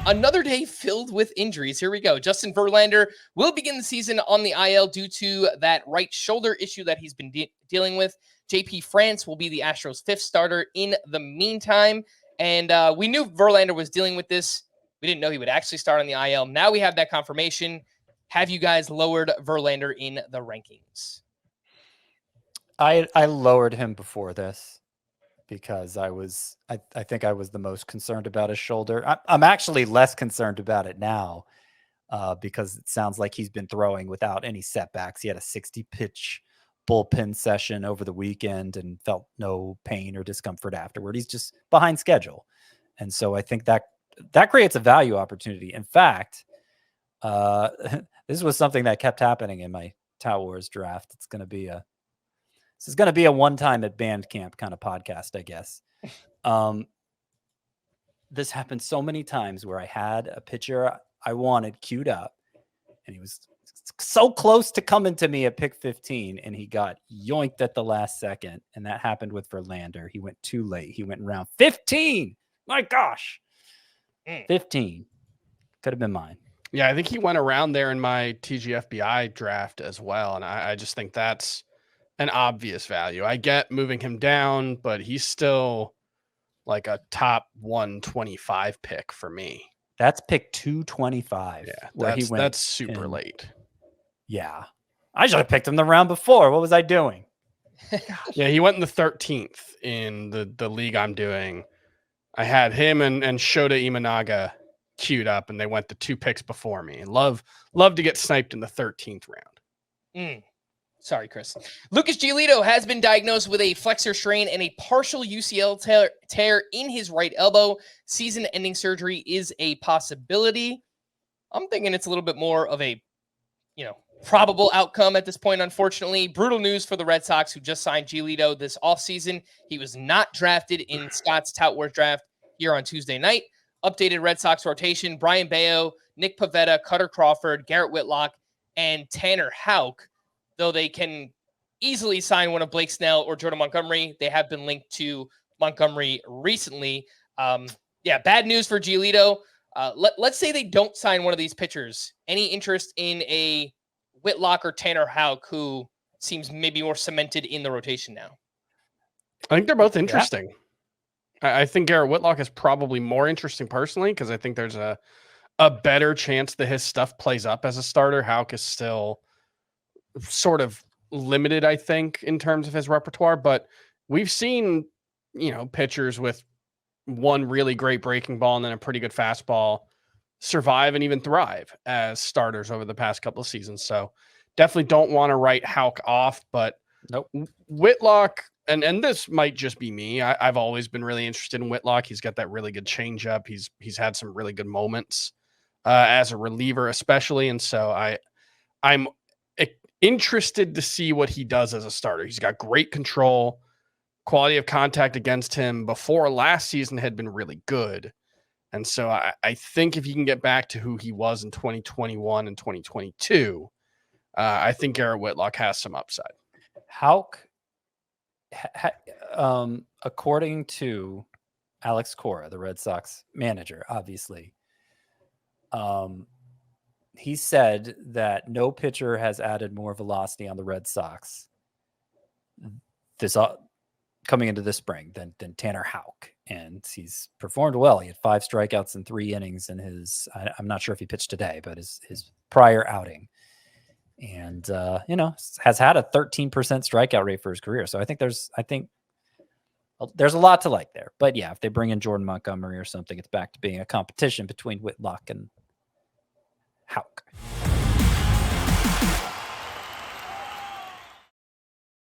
Another day filled with injuries. Here we go. Justin Verlander will begin the season on the IL due to that right shoulder issue that he's been dealing with. JP France will be the Astros' 5th starter in the meantime. And we knew Verlander was dealing with this. We didn't know he would actually start on the IL. Now we have that confirmation. Have you guys lowered Verlander in the rankings? I lowered him before this because I think I was the most concerned about his shoulder. I'm actually less concerned about it now because it sounds like he's been throwing without any setbacks. He had a 60-pitch bullpen session over the weekend and felt no pain or discomfort afterward. He's just behind schedule. And so I think that creates a value opportunity. In fact, this was something that kept happening in my Tout Wars draft. This is going to be a one-time at band camp kind of podcast, I guess. This happened so many times where I had a pitcher I wanted queued up, and he was so close to coming to me at pick 15, and he got yoinked at the last second, and that happened with Verlander. He went too late. He went in round 15. My gosh. 15. Could have been mine. Yeah, I think he went around there in my TGFBI draft as well, and I just think that's an obvious value. I get moving him down, but he's still like a top 125 pick for me. That's pick 225. Yeah, that's super late. Yeah. I should have picked him the round before. What was I doing? Yeah, he went in the 13th in the league I'm doing. I had him and Shota Imanaga queued up, and they went the 2 picks before me. And love to get sniped in the 13th round. Sorry, Chris. Lucas Giolito has been diagnosed with a flexor strain and a partial UCL tear in his right elbow. Season-ending surgery is a possibility. I'm thinking it's a little bit more of a, probable outcome at this point, unfortunately. Brutal news for the Red Sox, who just signed Giolito this offseason. He was not drafted in Scott's Tout Wars draft here on Tuesday night. Updated Red Sox rotation: Brian Bayo, Nick Pivetta, Cutter Crawford, Garrett Whitlock, and Tanner Houck. Though they can easily sign one of Blake Snell or Jordan Montgomery, they have been linked to Montgomery recently. Bad news for Giolito. Let's say they don't sign one of these pitchers. Any interest in a Whitlock or Tanner Houck, who seems maybe more cemented in the rotation now? I think they're both interesting. Yeah. I think Garrett Whitlock is probably more interesting personally because I think there's a better chance that his stuff plays up as a starter. Houck is still sort of limited, I think, in terms of his repertoire, but we've seen, pitchers with one really great breaking ball and then a pretty good fastball survive and even thrive as starters over the past couple of seasons. So definitely don't want to write Houck off, but nope. Whitlock, and this might just be me. I've always been really interested in Whitlock. He's got that really good changeup. He's had some really good moments as a reliever, especially. And so I'm interested to see what he does as a starter. He's got great control. Quality of contact against him before last season had been really good. And so I think if he can get back to who he was in 2021 and 2022, I think Garrett Whitlock has some upside. Houck, according to Alex Cora, the Red Sox manager, obviously, he said that no pitcher has added more velocity on the Red Sox coming into this spring than Tanner Houck. And he's performed well. He had 5 strikeouts in 3 innings in his, I'm not sure if he pitched today, but his prior outing. And, has had a 13% strikeout rate for his career. So I think there's a lot to like there. But yeah, if they bring in Jordan Montgomery or something, it's back to being a competition between Whitlock and Houck.